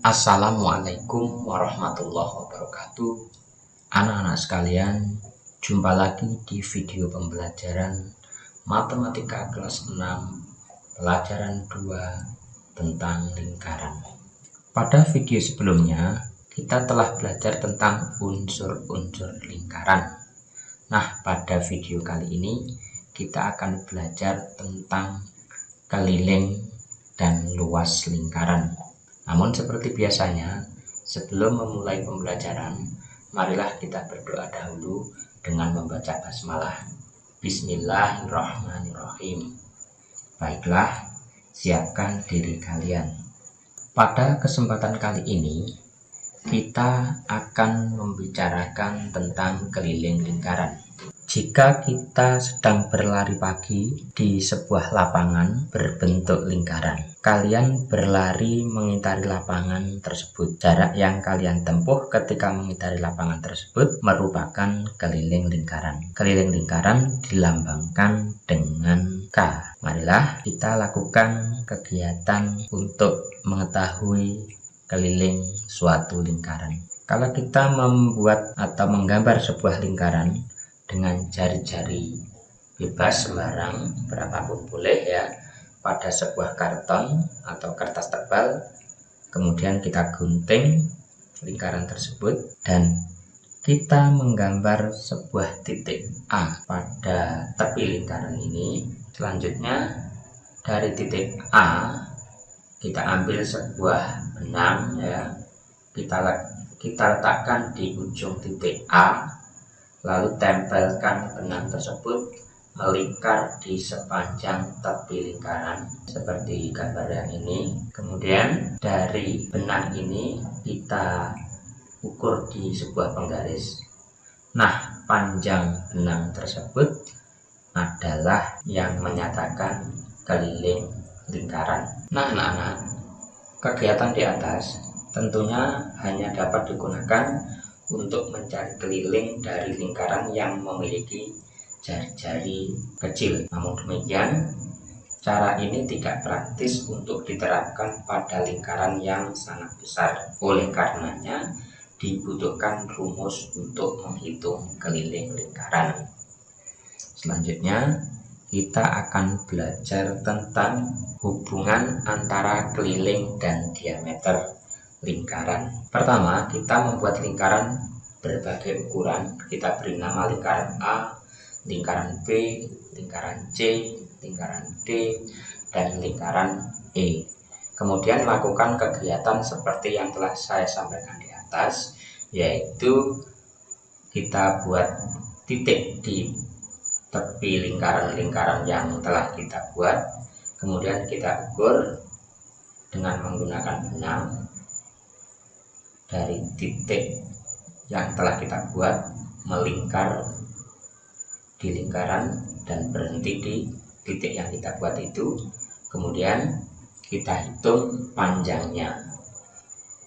Assalamualaikum warahmatullahi wabarakatuh. Anak-anak sekalian, jumpa lagi di video pembelajaran Matematika kelas 6 pelajaran 2 tentang lingkaran. Pada video sebelumnya, kita telah belajar tentang unsur-unsur lingkaran. Nah, pada video kali ini kita akan belajar tentang keliling dan luas lingkaran. Namun seperti biasanya, sebelum memulai pembelajaran, marilah kita berdoa dahulu dengan membaca basmalah. Bismillahirrahmanirrahim. Baiklah, siapkan diri kalian. Pada kesempatan kali ini, kita akan membicarakan tentang keliling lingkaran. Jika kita sedang berlari pagi di sebuah lapangan berbentuk lingkaran, kalian berlari mengitari lapangan tersebut. Jarak yang kalian tempuh ketika mengitari lapangan tersebut merupakan keliling lingkaran. Keliling lingkaran dilambangkan dengan K. Marilah kita lakukan kegiatan untuk mengetahui keliling suatu lingkaran. Kalau kita membuat atau menggambar sebuah lingkaran dengan jari-jari bebas sembarang berapapun boleh ya, pada sebuah karton atau kertas tebal, kemudian kita gunting lingkaran tersebut dan kita menggambar sebuah titik A pada tepi lingkaran ini. Selanjutnya dari titik A kita ambil sebuah benang ya, kita letakkan di ujung titik A, lalu tempelkan benang tersebut melingkar di sepanjang tepi lingkaran seperti gambar yang ini. Kemudian dari benang ini kita ukur di sebuah penggaris. Nah, panjang benang tersebut adalah yang menyatakan keliling lingkaran. Nah, anak-anak, kegiatan di atas tentunya hanya dapat digunakan untuk mencari keliling dari lingkaran yang memiliki jari-jari kecil. Namun demikian, cara ini tidak praktis untuk diterapkan pada lingkaran yang sangat besar. Oleh karenanya, dibutuhkan rumus untuk menghitung keliling lingkaran. Selanjutnya, kita akan belajar tentang hubungan antara keliling dan diameter lingkaran. Pertama, kita membuat lingkaran berbagai ukuran. Kita beri nama lingkaran A, lingkaran B, lingkaran C, lingkaran D, dan lingkaran E. Kemudian lakukan kegiatan seperti yang telah saya sampaikan di atas, yaitu kita buat titik di tepi lingkaran-lingkaran yang telah kita buat, kemudian kita ukur dengan menggunakan benang dari titik yang telah kita buat melingkar di lingkaran dan berhenti di titik yang kita buat itu. Kemudian kita hitung panjangnya.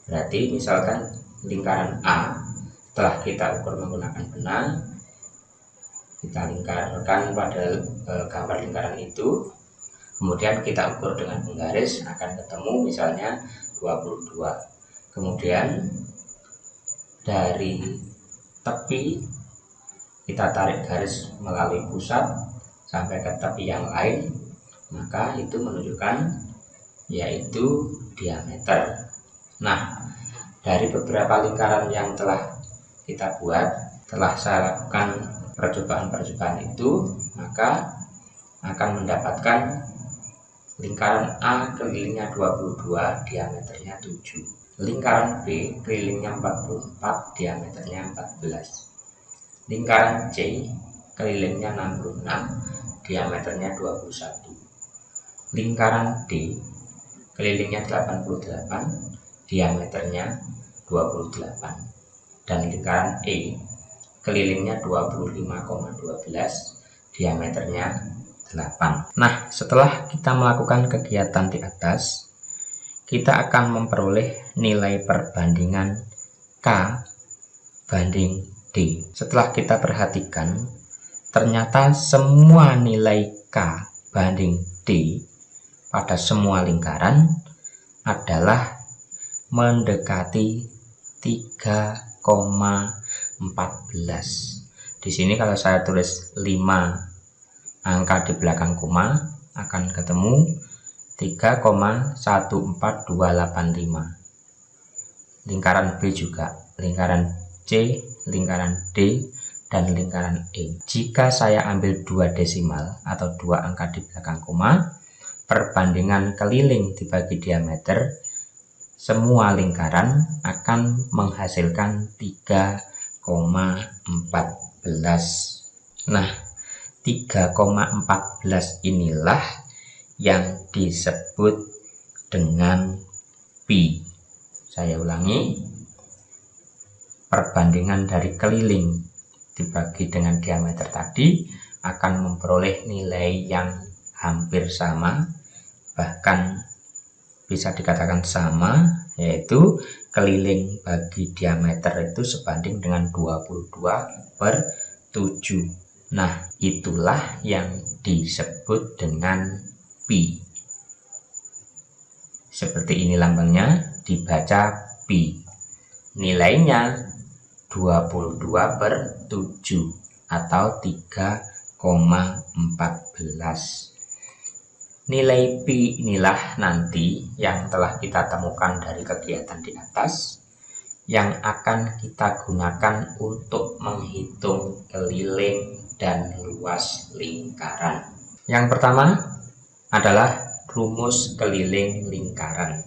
Berarti misalkan lingkaran A telah kita ukur menggunakan benang, kita lingkarkan pada gambar lingkaran itu, kemudian kita ukur dengan penggaris, akan ketemu misalnya 22. Kemudian dari tepi kita tarik garis melalui pusat sampai ke tepi yang lain, maka itu menunjukkan yaitu diameter. Nah, dari beberapa lingkaran yang telah kita buat, telah saya lakukan percobaan-percobaan itu, maka akan mendapatkan lingkaran A kelilingnya 22, diameternya 7. Lingkaran B kelilingnya 44, diameternya 14. Lingkaran C kelilingnya 66, diameternya 21. Lingkaran D kelilingnya 88, diameternya 28. Dan lingkaran E kelilingnya 25,12, diameternya 8. Nah, setelah kita melakukan kegiatan di atas, kita akan memperoleh nilai perbandingan K banding D. Setelah kita perhatikan, ternyata semua nilai K banding D pada semua lingkaran adalah mendekati 3,14. Di sini kalau saya tulis 5 angka di belakang koma akan ketemu 3,14285. Lingkaran B juga, lingkaran C, lingkaran D, dan lingkaran E. Jika saya ambil 2 desimal atau 2 angka di belakang koma, perbandingan keliling dibagi diameter, semua lingkaran akan menghasilkan 3,14. Nah, 3,14 inilah yang disebut dengan pi. Saya ulangi, perbandingan dari keliling dibagi dengan diameter tadi akan memperoleh nilai yang hampir sama, bahkan bisa dikatakan sama, yaitu keliling bagi diameter itu sebanding dengan 22/7. Nah, itulah yang disebut dengan pi. Seperti ini lambangnya, dibaca pi. Nilainya 22/7 atau 3,14. Nilai pi inilah nanti yang telah kita temukan dari kegiatan di atas yang akan kita gunakan untuk menghitung keliling dan luas lingkaran. Yang pertama adalah rumus keliling lingkaran.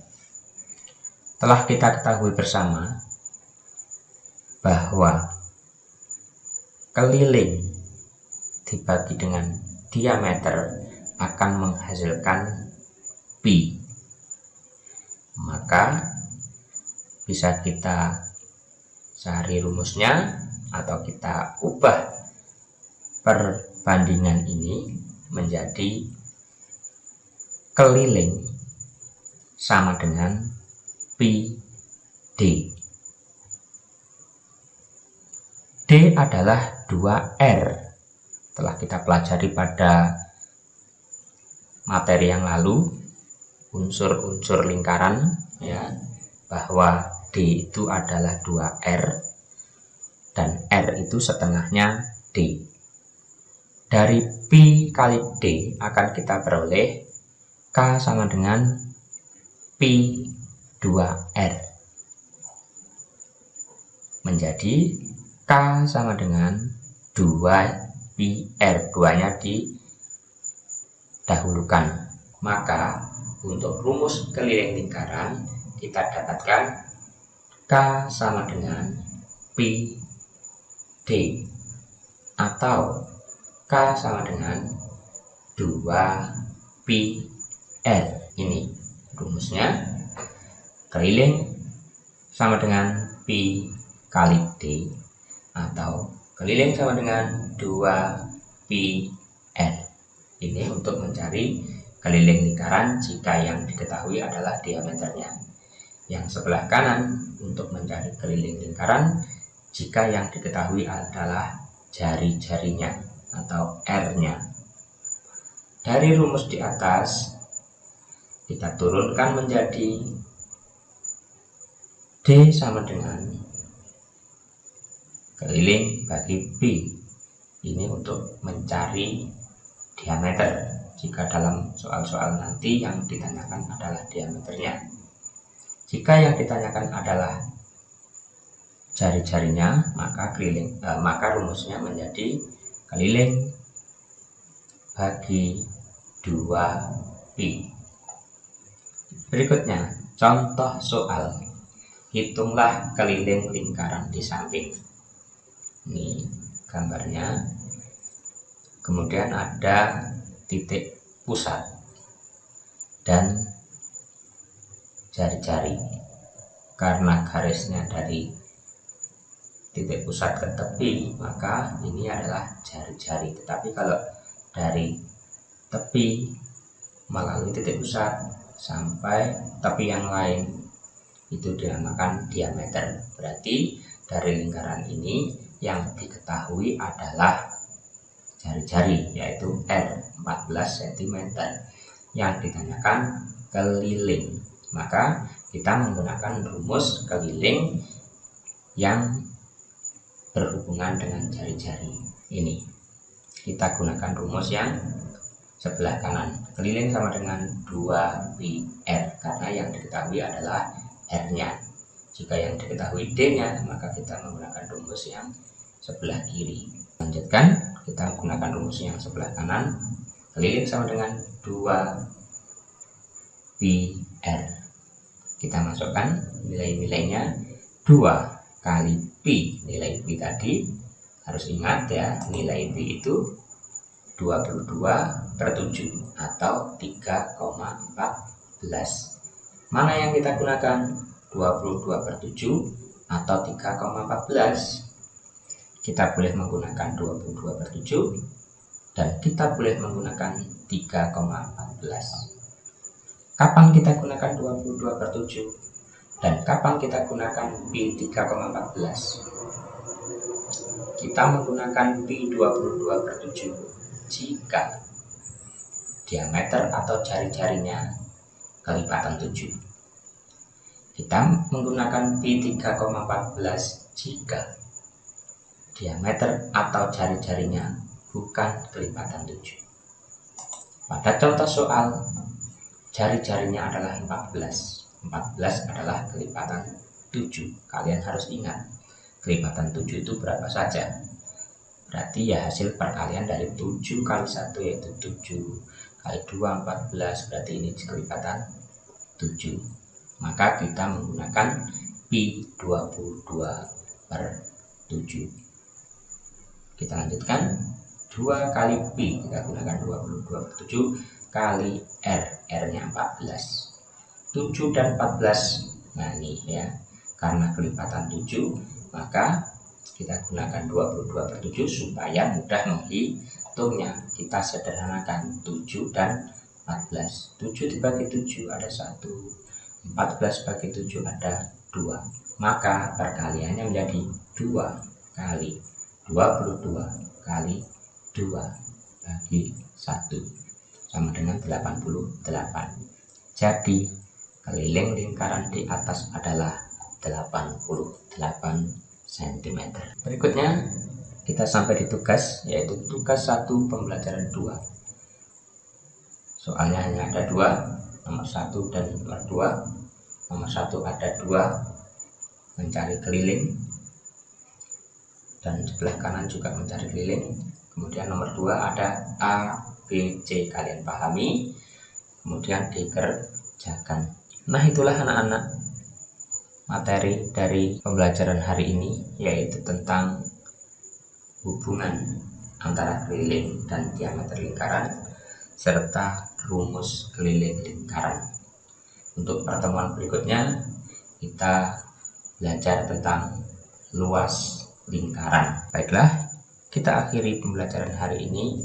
Telah kita ketahui bersama bahwa keliling dibagi dengan diameter akan menghasilkan pi. Maka bisa kita cari rumusnya atau kita ubah perbandingan ini menjadi keliling sama dengan pi D. D adalah 2R. Telah kita pelajari pada materi yang lalu, unsur-unsur lingkaran, ya, bahwa D itu adalah 2R dan R itu setengahnya D. Dari pi kali D akan kita peroleh K sama dengan pi 2R. Menjadi K sama dengan 2 pi R. 2-nya didahulukan. Maka untuk rumus keliling lingkaran kita dapatkan K sama dengan pi D atau K sama dengan 2 pi R. Ini rumusnya. Keliling sama dengan pi kali D atau keliling sama dengan 2 pi R. Ini untuk mencari keliling lingkaran jika yang diketahui adalah diameternya. Yang sebelah kanan untuk mencari keliling lingkaran jika yang diketahui adalah jari-jarinya atau R-nya. Dari rumus di atas kita turunkan menjadi D sama dengan keliling bagi pi. Ini untuk mencari diameter jika dalam soal-soal nanti yang ditanyakan adalah diameternya. Jika yang ditanyakan adalah jari-jarinya, maka rumusnya menjadi keliling bagi 2 pi. Berikutnya, contoh soal. Hitunglah keliling lingkaran di samping. Ini gambarnya. Kemudian ada titik pusat dan jari-jari. Karena garisnya dari titik pusat ke tepi, maka ini adalah jari-jari. Tetapi kalau dari tepi melalui titik pusat sampai tepi yang lain, itu dinamakan diameter. Berarti dari lingkaran ini yang diketahui adalah jari-jari, yaitu R 14 cm. Yang ditanyakan keliling, maka kita menggunakan rumus keliling yang berhubungan dengan jari-jari ini. Kita gunakan rumus yang sebelah kanan. Keliling sama dengan 2πr karena yang diketahui adalah r-nya. Jika yang diketahui d-nya, maka kita menggunakan rumus yang sebelah kiri. Lanjutkan, kita gunakan rumus yang sebelah kanan. Keliling sama dengan 2πr. Kita masukkan nilai-nilainya. 2 kali pi, nilai pi tadi harus ingat ya, nilai pi itu 22/7 atau 3,14. Mana yang kita gunakan? 22/7 atau 3,14. Kita boleh menggunakan 22/7 dan kita boleh menggunakan 3,14. Kapan kita gunakan 22/7 dan kapan kita gunakan pi 3,14? Kita menggunakan pi 22/7 jika diameter atau jari-jarinya kelipatan 7. Kita menggunakan pi 3,14 jika diameter atau jari-jarinya bukan kelipatan 7. Pada contoh soal, jari-jarinya adalah 14. 14 adalah kelipatan 7. Kalian harus ingat, kelipatan 7 itu berapa saja. Berarti ya hasil perkalian dari 7 kali 1 yaitu 7 kali 2 14, berarti ini kelipatan 7. Maka kita menggunakan pi 22/7. Kita lanjutkan, 2 kali pi, kita gunakan 22/7 kali r, r-nya 14. 7 dan 14, nah ini ya, karena kelipatan 7 maka kita gunakan 22/7 supaya mudah menghitungnya. Kita sederhanakan 7 dan 14. 7 dibagi 7 ada 1, 14 bagi 7 ada 2. Maka perkaliannya menjadi 2 kali 22 kali 2 bagi 1 sama dengan 88. Jadi keliling lingkaran di atas adalah 88 cm. Berikutnya kita sampai di tugas, yaitu tugas 1 pembelajaran 2. Soalnya hanya ada 2, nomor 1 dan nomor 2. Nomor 1 ada 2 mencari keliling dan sebelah kanan juga mencari keliling. Kemudian nomor 2 ada A, B, C, kalian pahami. Kemudian dikerjakan. Nah, itulah anak-anak materi dari pembelajaran hari ini, yaitu tentang hubungan antara keliling dan diameter lingkaran serta rumus keliling lingkaran. Untuk pertemuan berikutnya kita belajar tentang luas lingkaran. Baiklah, kita akhiri pembelajaran hari ini.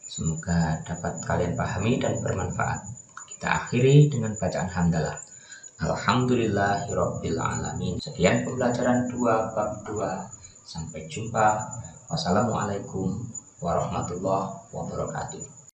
Semoga dapat kalian pahami dan bermanfaat. Kita akhiri dengan bacaan hamdalah. Alhamdulillahirabbil alamin. Sekian pembelajaran 2 bab 2. Sampai jumpa. Wassalamualaikum warahmatullahi wabarakatuh.